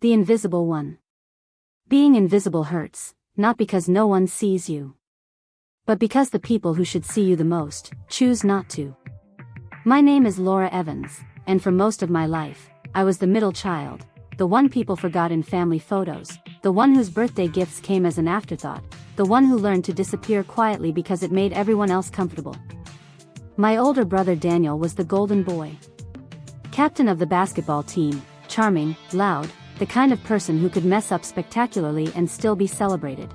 The invisible one. Being invisible hurts, not because no one sees you, but because the people who should see you the most choose not to. My name is Laura Evans, and for most of my life, I was the middle child, the one people forgot in family photos, the one whose birthday gifts came as an afterthought, the one who learned to disappear quietly because it made everyone else comfortable. My older brother Daniel was the golden boy. Captain of the basketball team, charming, loud, the kind of person who could mess up spectacularly and still be celebrated.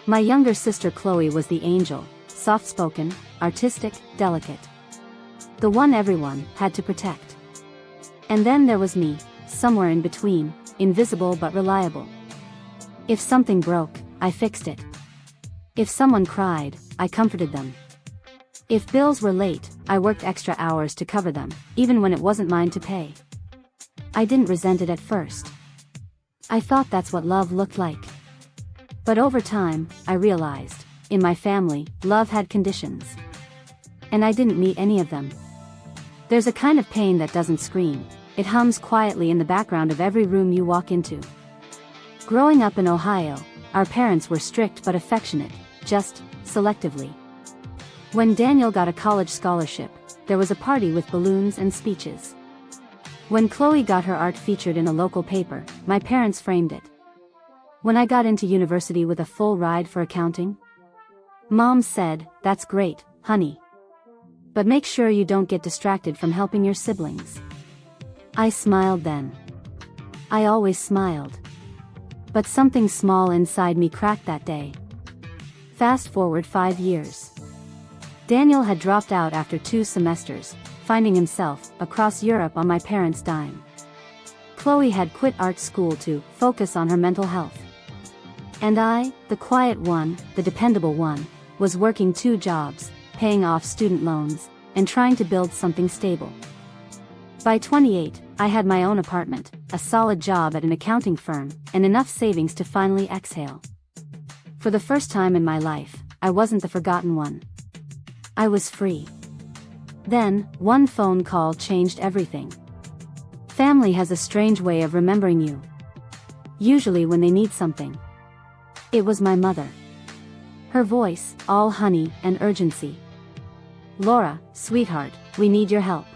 My younger sister Chloe was the angel, soft-spoken, artistic, delicate. The one everyone had to protect. And then there was me, somewhere in between, invisible but reliable. If something broke, I fixed it. If someone cried, I comforted them. If bills were late, I worked extra hours to cover them, even when it wasn't mine to pay. I didn't resent it at first. I thought that's what love looked like. But over time, I realized, in my family, love had conditions. And I didn't meet any of them. There's a kind of pain that doesn't scream, it hums quietly in the background of every room you walk into. Growing up in Ohio, our parents were strict but affectionate, just, selectively. When Daniel got a college scholarship, there was a party with balloons and speeches. When Chloe got her art featured in a local paper, my parents framed it. When I got into university with a full ride for accounting, Mom said, "That's great, honey. But make sure you don't get distracted from helping your siblings." I smiled then. I always smiled. But something small inside me cracked that day. Fast forward 5 years. Daniel had dropped out after 2 semesters, finding himself across Europe on my parents' dime. Chloe had quit art school to focus on her mental health. And I, the quiet one, the dependable one, was working 2 jobs, paying off student loans, and trying to build something stable. By 28, I had my own apartment, a solid job at an accounting firm, and enough savings to finally exhale. For the first time in my life, I wasn't the forgotten one. I was free. Then, one phone call changed everything. Family has a strange way of remembering you. Usually when they need something. It was my mother. Her voice, all honey and urgency. "Laura, sweetheart, we need your help.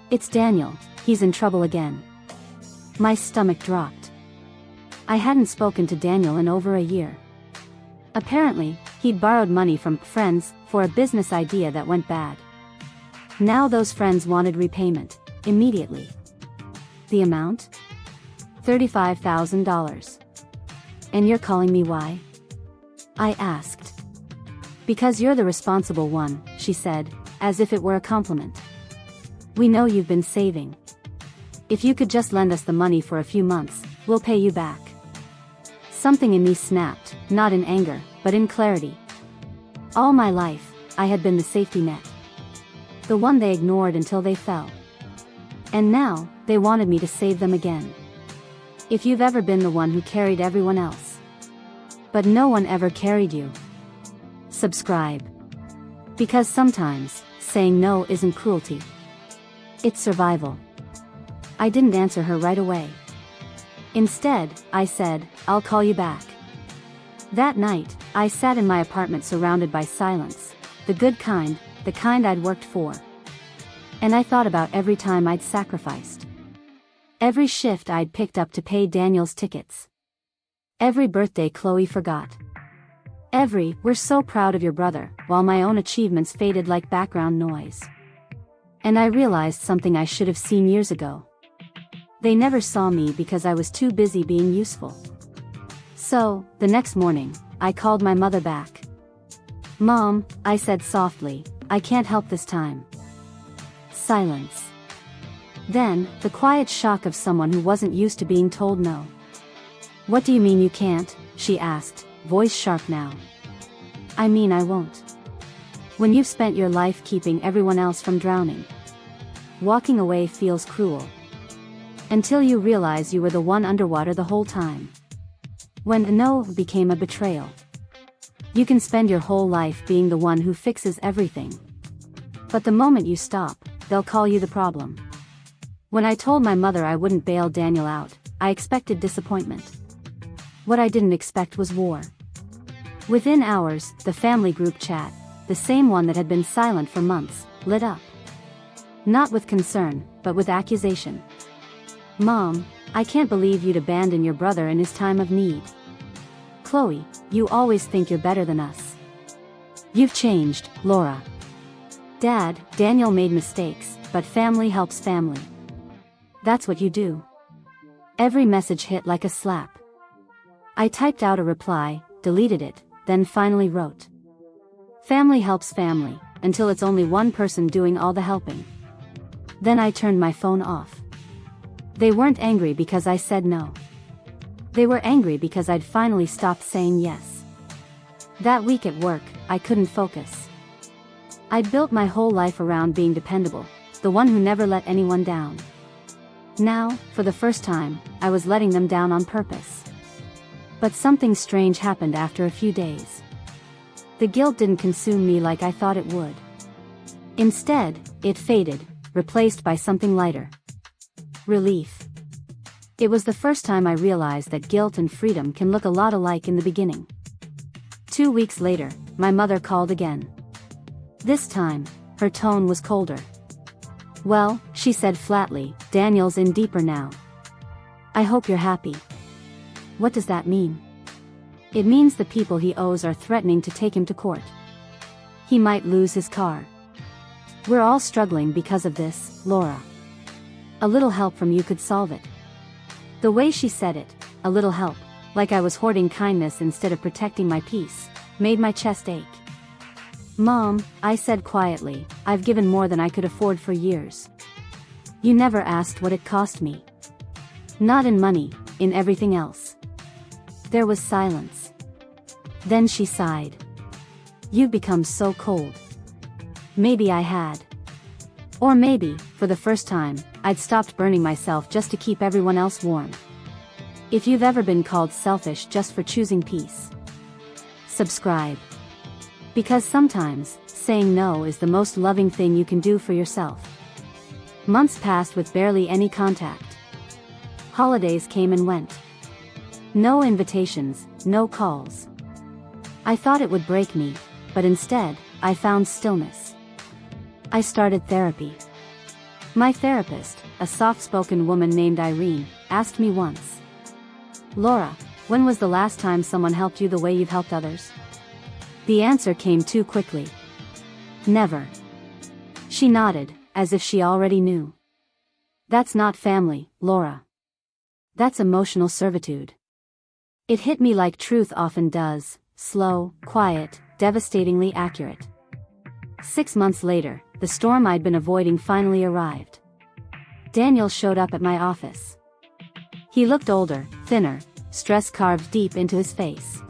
It's Daniel, he's in trouble again." My stomach dropped. I hadn't spoken to Daniel in over a year. Apparently, he'd borrowed money from friends for a business idea that went bad. Now those friends wanted repayment, immediately. The amount? $35,000. "And you're calling me why?" I asked. "Because you're the responsible one," she said, as if it were a compliment. "We know you've been saving. If you could just lend us the money for a few months, we'll pay you back." Something in me snapped, not in anger, but in clarity. All my life, I had been the safety net. The one they ignored until they fell. And now, they wanted me to save them again. If you've ever been the one who carried everyone else, but no one ever carried you, subscribe. Because sometimes, saying no isn't cruelty. It's survival. I didn't answer her right away. Instead, I said, "I'll call you back." That night, I sat in my apartment surrounded by silence, the good kind, the kind I'd worked for. And I thought about every time I'd sacrificed. Every shift I'd picked up to pay Daniel's tickets. Every birthday Chloe forgot. Every, "We're so proud of your brother," while my own achievements faded like background noise. And I realized something I should have seen years ago. They never saw me because I was too busy being useful. So, the next morning, I called my mother back. "Mom," I said softly, "I can't help this time." Silence. Then, the quiet shock of someone who wasn't used to being told no. "What do you mean you can't?" she asked, voice sharp now. "I mean I won't. When you've spent your life keeping everyone else from drowning, walking away feels cruel. Until you realize you were the one underwater the whole time. When a no became a betrayal. You can spend your whole life being the one who fixes everything. But the moment you stop, they'll call you the problem. When I told my mother I wouldn't bail Daniel out, I expected disappointment. What I didn't expect was war. Within hours, the family group chat, the same one that had been silent for months, lit up. Not with concern, but with accusation. "Mom, I can't believe you'd abandon your brother in his time of need. Chloe, you always think you're better than us. You've changed, Laura. Dad, Daniel made mistakes, but family helps family. That's what you do." Every message hit like a slap. I typed out a reply, deleted it, then finally wrote, "Family helps family, until it's only one person doing all the helping." Then I turned my phone off. They weren't angry because I said no. They were angry because I'd finally stopped saying yes. That week at work, I couldn't focus. I'd built my whole life around being dependable, the one who never let anyone down. Now, for the first time, I was letting them down on purpose. But something strange happened after a few days. The guilt didn't consume me like I thought it would. Instead, it faded, replaced by something lighter. Relief. It was the first time I realized that guilt and freedom can look a lot alike in the beginning. 2 weeks later, my mother called again. This time, her tone was colder. "Well," she said flatly, "Daniel's in deeper now. I hope you're happy." What does that mean? It means the people he owes are threatening to take him to court. He might lose his car. We're all struggling because of this, Laura. A little help from you could solve it. The way she said it, a little help, like I was hoarding kindness instead of protecting my peace, made my chest ache. "Mom," I said quietly, "I've given more than I could afford for years. You never asked what it cost me. Not in money, in everything else." There was silence. Then she sighed. "You've become so cold." Maybe I had. Or maybe, for the first time, I'd stopped burning myself just to keep everyone else warm. If you've ever been called selfish just for choosing peace, subscribe. Because sometimes, saying no is the most loving thing you can do for yourself. Months passed with barely any contact. Holidays came and went. No invitations, no calls. I thought it would break me, but instead, I found stillness. I started therapy. My therapist, a soft-spoken woman named Irene, asked me once, "Laura, when was the last time someone helped you the way you've helped others?" The answer came too quickly. "Never." She nodded, as if she already knew. "That's not family, Laura. That's emotional servitude." It hit me like truth often does, slow, quiet, devastatingly accurate. 6 months later, the storm I'd been avoiding finally arrived. Daniel showed up at my office. He looked older, thinner, stress carved deep into his face.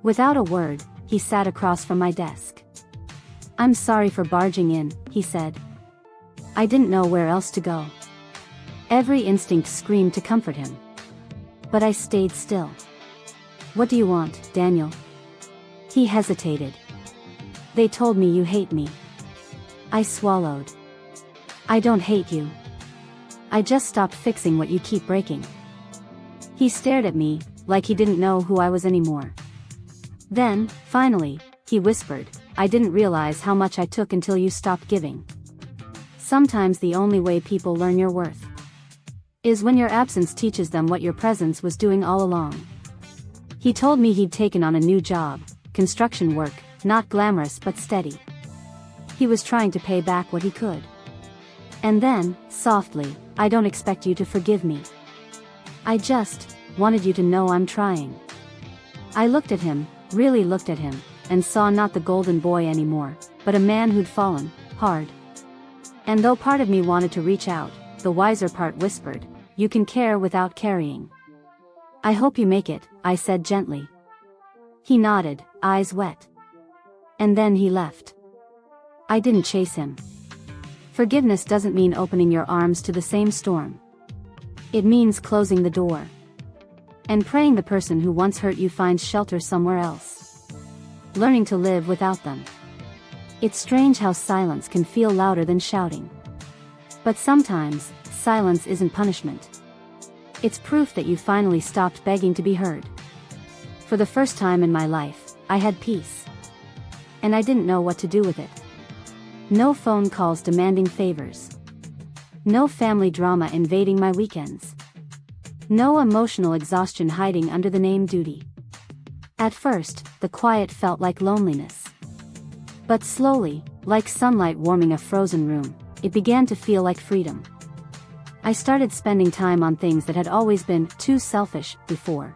Without a word, he sat across from my desk. "I'm sorry for barging in," he said. I didn't know where else to go. Every instinct screamed to comfort him. But I stayed still. "What do you want, Daniel?" He hesitated. "They told me you hate me." I swallowed. "I don't hate you. I just stopped fixing what you keep breaking." He stared at me, like he didn't know who I was anymore. Then, finally, he whispered, "I didn't realize how much I took until you stopped giving." Sometimes the only way people learn your worth is when your absence teaches them what your presence was doing all along. He told me he'd taken on a new job, construction work, not glamorous but steady. He was trying to pay back what he could. And then, softly, "I don't expect you to forgive me. I just wanted you to know I'm trying." I looked at him, really looked at him, and saw not the golden boy anymore, but a man who'd fallen hard. And though part of me wanted to reach out, the wiser part whispered, "You can care without carrying." "I hope you make it," I said gently. He nodded, eyes wet. And then he left. I didn't chase him. Forgiveness doesn't mean opening your arms to the same storm. It means closing the door. And praying the person who once hurt you finds shelter somewhere else. Learning to live without them. It's strange how silence can feel louder than shouting. But sometimes, silence isn't punishment. It's proof that you finally stopped begging to be heard. For the first time in my life, I had peace. And I didn't know what to do with it. No phone calls demanding favors. No family drama invading my weekends. No emotional exhaustion hiding under the name duty. At first, the quiet felt like loneliness. But slowly, like sunlight warming a frozen room, it began to feel like freedom. I started spending time on things that had always been too selfish before.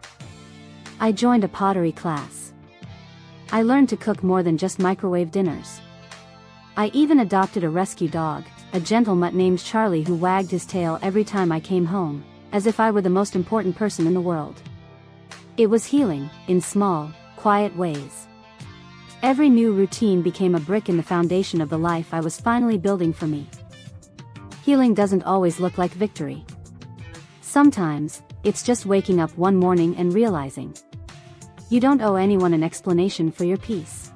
I joined a pottery class. I learned to cook more than just microwave dinners. I even adopted a rescue dog, a gentle mutt named Charlie who wagged his tail every time I came home, as if I were the most important person in the world. It was healing, in small, quiet ways. Every new routine became a brick in the foundation of the life I was finally building for me. Healing doesn't always look like victory. Sometimes, it's just waking up one morning and realizing you don't owe anyone an explanation for your peace.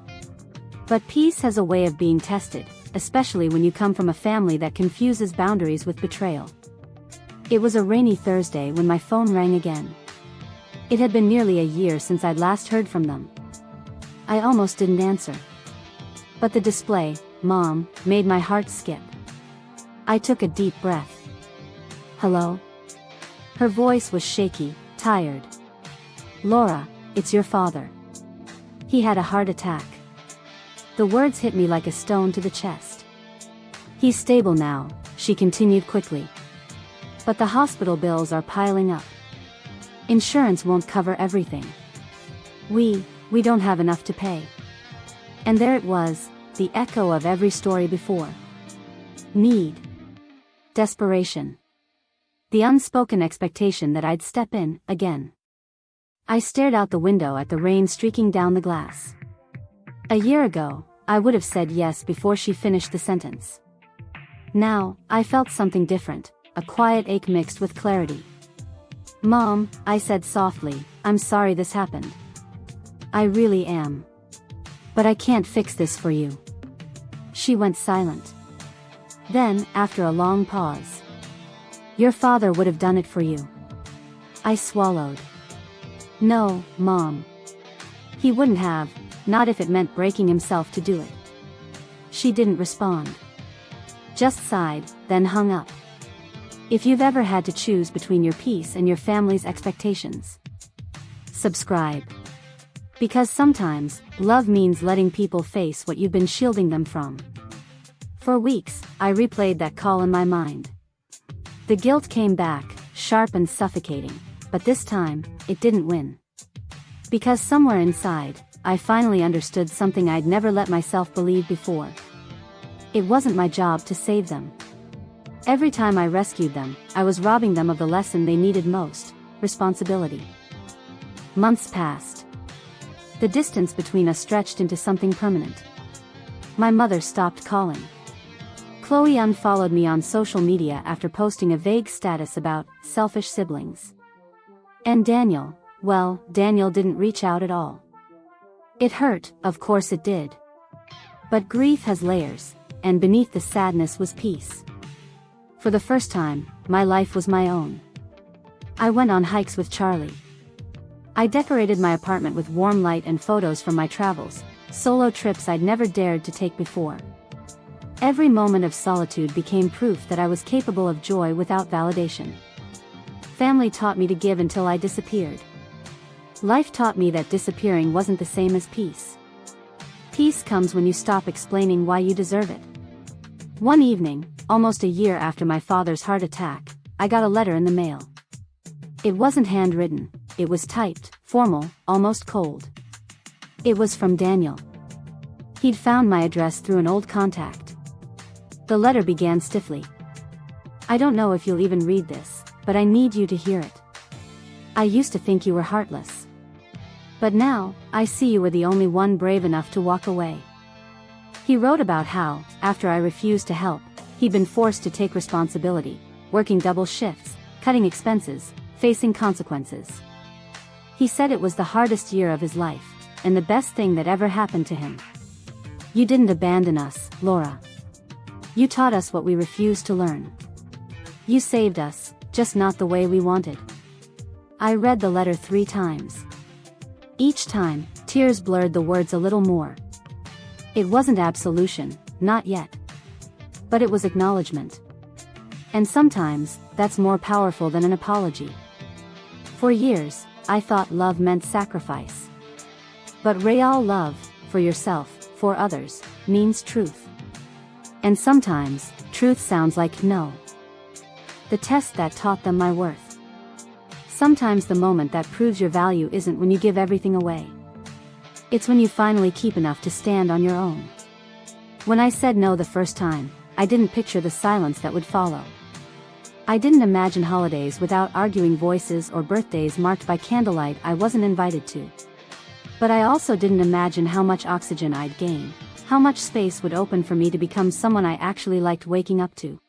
But peace has a way of being tested, especially when you come from a family that confuses boundaries with betrayal. It was a rainy Thursday when my phone rang again. It had been nearly a year since I'd last heard from them. I almost didn't answer. But the display, "Mom," made my heart skip. I took a deep breath. "Hello?" Her voice was shaky, tired. "Laura, it's your father. He had a heart attack." The words hit me like a stone to the chest. "He's stable now," she continued quickly. "But the hospital bills are piling up. Insurance won't cover everything. We don't have enough to pay." And there it was, the echo of every story before. Need. Desperation. The unspoken expectation that I'd step in, again. I stared out the window at the rain streaking down the glass. A year ago, I would have said yes before she finished the sentence. Now, I felt something different, a quiet ache mixed with clarity. "Mom," I said softly, "I'm sorry this happened. I really am. But I can't fix this for you." She went silent. Then, after a long pause, "Your father would have done it for you." I swallowed. "No, Mom. He wouldn't have, not if it meant breaking himself to do it." She didn't respond. Just sighed, then hung up. If you've ever had to choose between your peace and your family's expectations, subscribe. Because sometimes, love means letting people face what you've been shielding them from. For weeks, I replayed that call in my mind. The guilt came back, sharp and suffocating, but this time, it didn't win. Because somewhere inside, I finally understood something I'd never let myself believe before. It wasn't my job to save them. Every time I rescued them, I was robbing them of the lesson they needed most: responsibility. Months passed. The distance between us stretched into something permanent. My mother stopped calling. Chloe unfollowed me on social media after posting a vague status about selfish siblings. And Daniel, well, Daniel didn't reach out at all. It hurt, of course it did. But grief has layers, and beneath the sadness was peace. For the first time, my life was my own. I went on hikes with Charlie. I decorated my apartment with warm light and photos from my travels, solo trips I'd never dared to take before. Every moment of solitude became proof that I was capable of joy without validation. Family taught me to give until I disappeared. Life taught me that disappearing wasn't the same as peace. Peace comes when you stop explaining why you deserve it. One evening, almost a year after my father's heart attack, I got a letter in the mail. It wasn't handwritten, it was typed, formal, almost cold. It was from Daniel. He'd found my address through an old contact. The letter began stiffly. "I don't know if you'll even read this, but I need you to hear it. I used to think you were heartless. But now, I see you were the only one brave enough to walk away." He wrote about how, after I refused to help, he'd been forced to take responsibility, working double shifts, cutting expenses, facing consequences. He said it was the hardest year of his life, and the best thing that ever happened to him. "You didn't abandon us, Laura. You taught us what we refused to learn. You saved us, just not the way we wanted." I read the letter 3 times. Each time, tears blurred the words a little more. It wasn't absolution, not yet. But it was acknowledgement. And sometimes, that's more powerful than an apology. For years, I thought love meant sacrifice. But real love, for yourself, for others, means truth. And sometimes, truth sounds like no. The test that taught them my worth. Sometimes the moment that proves your value isn't when you give everything away. It's when you finally keep enough to stand on your own. When I said no the first time, I didn't picture the silence that would follow. I didn't imagine holidays without arguing voices or birthdays marked by candlelight I wasn't invited to. But I also didn't imagine how much oxygen I'd gain, how much space would open for me to become someone I actually liked waking up to.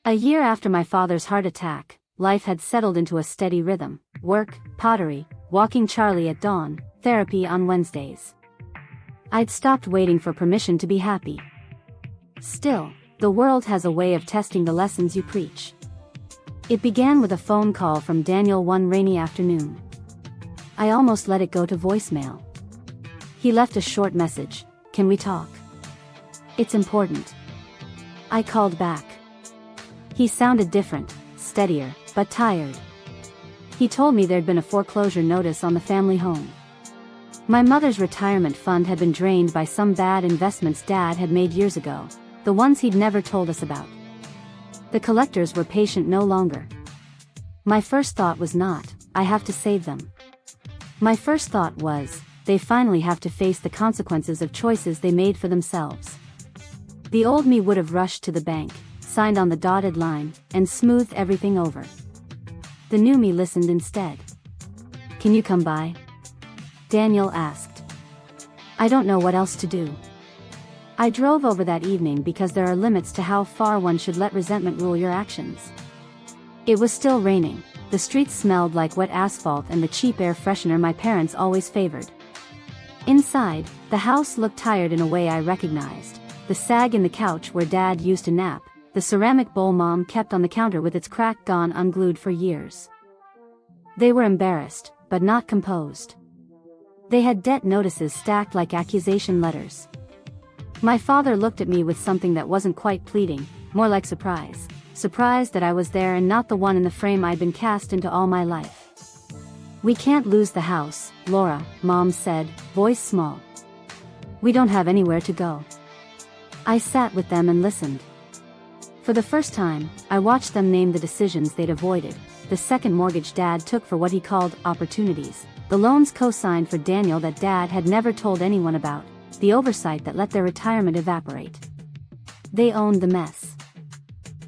A year after my father's heart attack, life had settled into a steady rhythm: work, pottery, walking Charlie at dawn, therapy on Wednesdays. I'd stopped waiting for permission to be happy. Still, the world has a way of testing the lessons you preach. It began with a phone call from Daniel one rainy afternoon. I almost let it go to voicemail. He left a short message: "Can we talk? It's important." I called back. He sounded different, steadier, but tired. He told me there'd been a foreclosure notice on the family home. My mother's retirement fund had been drained by some bad investments Dad had made years ago, the ones he'd never told us about. The collectors were patient no longer. My first thought was not, "I have to save them." My first thought was, they finally have to face the consequences of choices they made for themselves. The old me would have rushed to the bank, signed on the dotted line, and smoothed everything over. The new me listened instead. "Can you come by?" Daniel asked. "I don't know what else to do." I drove over that evening because there are limits to how far one should let resentment rule your actions. It was still raining, the streets smelled like wet asphalt and the cheap air freshener my parents always favored. Inside, the house looked tired in a way I recognized: the sag in the couch where Dad used to nap, the ceramic bowl Mom kept on the counter with its crack gone unglued for years. They were embarrassed, but not composed. They had debt notices stacked like accusation letters. My father looked at me with something that wasn't quite pleading, more like surprise. Surprise that I was there and not the one in the frame I'd been cast into all my life. "We can't lose the house, Laura," Mom said, voice small. "We don't have anywhere to go." I sat with them and listened. For the first time, I watched them name the decisions they'd avoided: the second mortgage Dad took for what he called opportunities, the loans co-signed for Daniel that Dad had never told anyone about, the oversight that let their retirement evaporate. They owned the mess.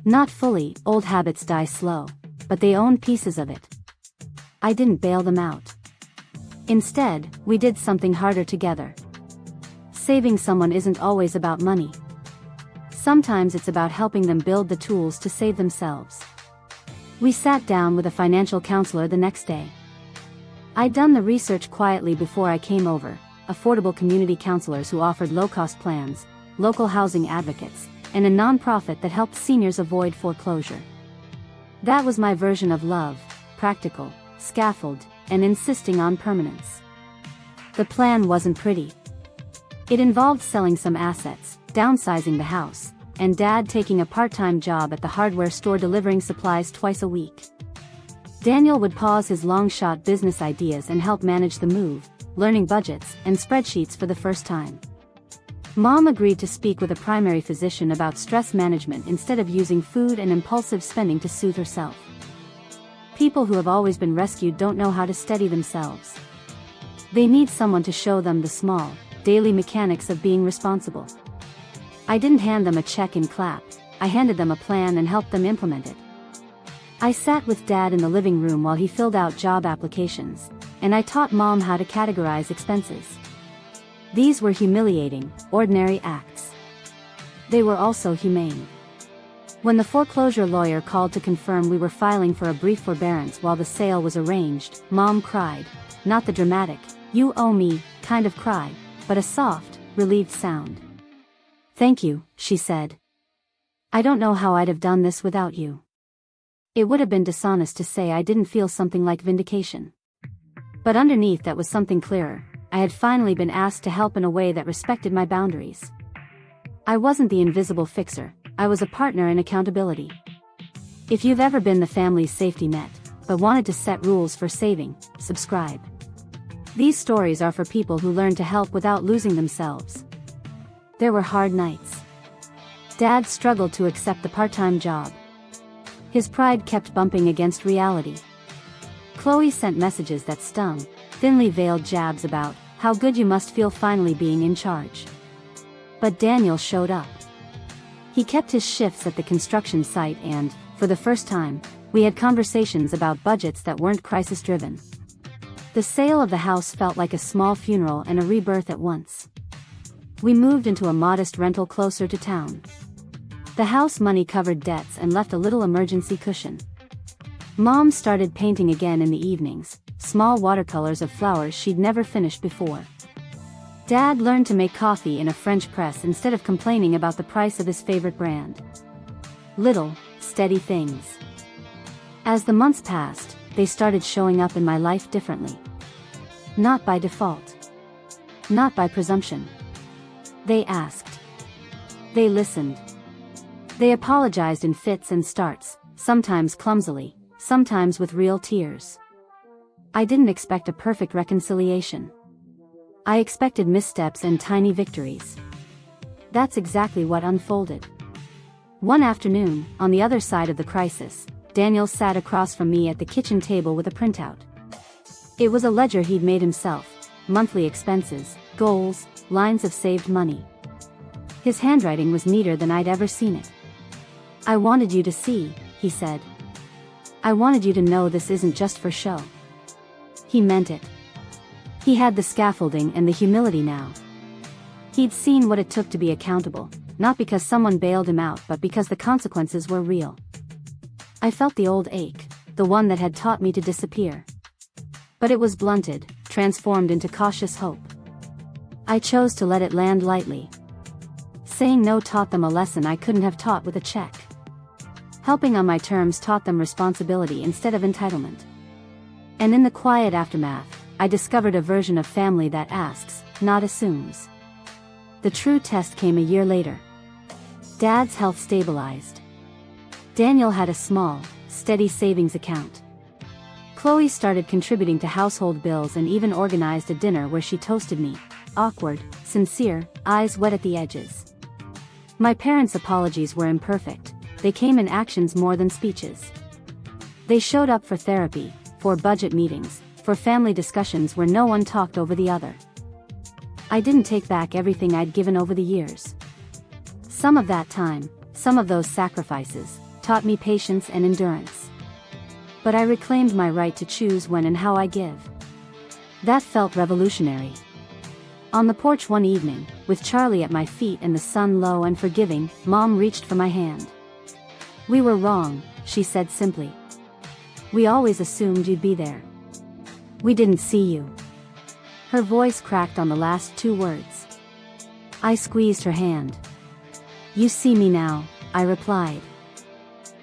Not fully, old habits die slow, but they owned pieces of it. I didn't bail them out. Instead, we did something harder together. Saving someone isn't always about money. Sometimes it's about helping them build the tools to save themselves. We sat down with a financial counselor the next day. I'd done the research quietly before I came over: affordable community counselors who offered low-cost plans, local housing advocates, and a non-profit that helped seniors avoid foreclosure. That was my version of love: practical, scaffold, and insisting on permanence. The plan wasn't pretty. It involved selling some assets, downsizing the house, and Dad taking a part-time job at the hardware store delivering supplies twice a week. Daniel would pause his long-shot business ideas and help manage the move, learning budgets and spreadsheets for the first time. Mom agreed to speak with a primary physician about stress management instead of using food and impulsive spending to soothe herself. People who have always been rescued don't know how to steady themselves. They need someone to show them the small, daily mechanics of being responsible. I didn't hand them a check and clap, I handed them a plan and helped them implement it. I sat with Dad in the living room while he filled out job applications, and I taught Mom how to categorize expenses. These were humiliating, ordinary acts. They were also humane. When the foreclosure lawyer called to confirm we were filing for a brief forbearance while the sale was arranged, Mom cried, not the dramatic, "You owe me" kind of cry, but a soft, relieved sound. "Thank you," she said. "I don't know how I'd have done this without you." It would have been dishonest to say I didn't feel something like vindication. But underneath that was something clearer. I had finally been asked to help in a way that respected my boundaries. I wasn't the invisible fixer, I was a partner in accountability. If you've ever been the family's safety net, but wanted to set rules for saving, subscribe. These stories are for people who learn to help without losing themselves. There were hard nights. Dad struggled to accept the part-time job. His pride kept bumping against reality. Chloe sent messages that stung, thinly veiled jabs about how good you must feel finally being in charge. But Daniel showed up. He kept his shifts at the construction site and, for the first time, we had conversations about budgets that weren't crisis-driven. The sale of the house felt like a small funeral and a rebirth at once. We moved into a modest rental closer to town. The house money covered debts and left a little emergency cushion. Mom started painting again in the evenings, small watercolors of flowers she'd never finished before. Dad learned to make coffee in a French press instead of complaining about the price of his favorite brand. Little, steady things. As the months passed, they started showing up in my life differently. Not by default. Not by presumption. They asked. They listened. They apologized in fits and starts, sometimes clumsily, sometimes with real tears. I didn't expect a perfect reconciliation. I expected missteps and tiny victories. That's exactly what unfolded. One afternoon, on the other side of the crisis, Daniel sat across from me at the kitchen table with a printout. It was a ledger he'd made himself, monthly expenses, goals, lines of saved money. His handwriting was neater than I'd ever seen it. "I wanted you to see," he said. "I wanted you to know this isn't just for show." He meant it. He had the scaffolding and the humility now. He'd seen what it took to be accountable, not because someone bailed him out but because the consequences were real. I felt the old ache, the one that had taught me to disappear. But it was blunted, transformed into cautious hope. I chose to let it land lightly. Saying no taught them a lesson I couldn't have taught with a check. Helping on my terms taught them responsibility instead of entitlement. And in the quiet aftermath, I discovered a version of family that asks, not assumes. The true test came a year later. Dad's health stabilized. Daniel had a small, steady savings account. Chloe started contributing to household bills and even organized a dinner where she toasted me, awkward, sincere, eyes wet at the edges. My parents' apologies were imperfect, they came in actions more than speeches. They showed up for therapy, for budget meetings, for family discussions where no one talked over the other. I didn't take back everything I'd given over the years. Some of that time, some of those sacrifices, taught me patience and endurance. But I reclaimed my right to choose when and how I give. That felt revolutionary. On the porch one evening, with Charlie at my feet and the sun low and forgiving, Mom reached for my hand. "We were wrong," she said simply. "We always assumed you'd be there. We didn't see you." Her voice cracked on the last two words. I squeezed her hand. "You see me now," I replied.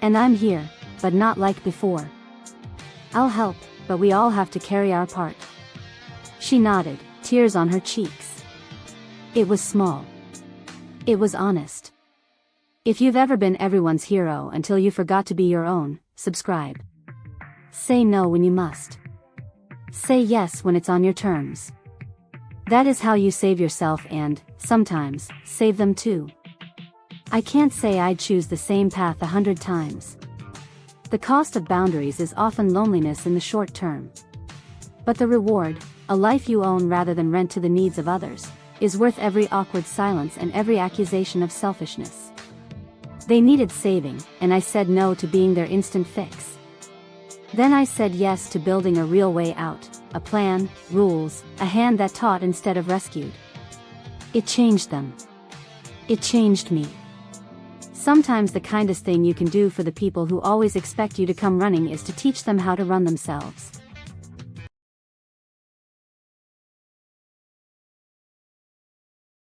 "And I'm here, but not like before. I'll help, but we all have to carry our part." She nodded, tears on her cheeks. It was small. It was honest. If you've ever been everyone's hero until you forgot to be your own, subscribe. Say no when you must. Say yes when it's on your terms. That is how you save yourself and, sometimes, save them too. I can't say I'd choose the same path 100 times. The cost of boundaries is often loneliness in the short term. But the reward, a life you own rather than rent to the needs of others, is worth every awkward silence and every accusation of selfishness. They needed saving, and I said no to being their instant fix. Then I said yes to building a real way out, a plan, rules, a hand that taught instead of rescued. It changed them. It changed me. Sometimes the kindest thing you can do for the people who always expect you to come running is to teach them how to run themselves.